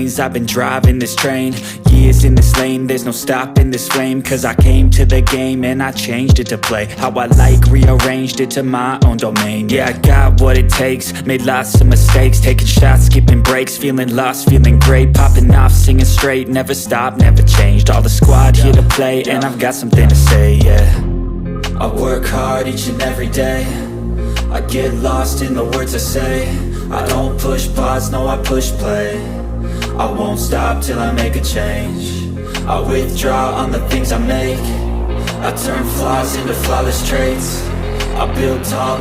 lanes. I've been driving this train, years in this lane. There's no stopping this flame, cause I came to the game and I changed it to play how I like, rearranged it to my own domain. Yeah, I got what it takes, made lots of mistakes, taking shots, skipping breaks, feeling lost, feeling great, popping off, singing straight, never stopped, never changed. All the squad here to play, and I've got something to say, yeah. I work hard each and every day, I get lost in the words I say. I don't push pause, no I push play. I won't stop till I make a change. I withdraw on the things I make. I turn flaws into flawless traits. I build tall.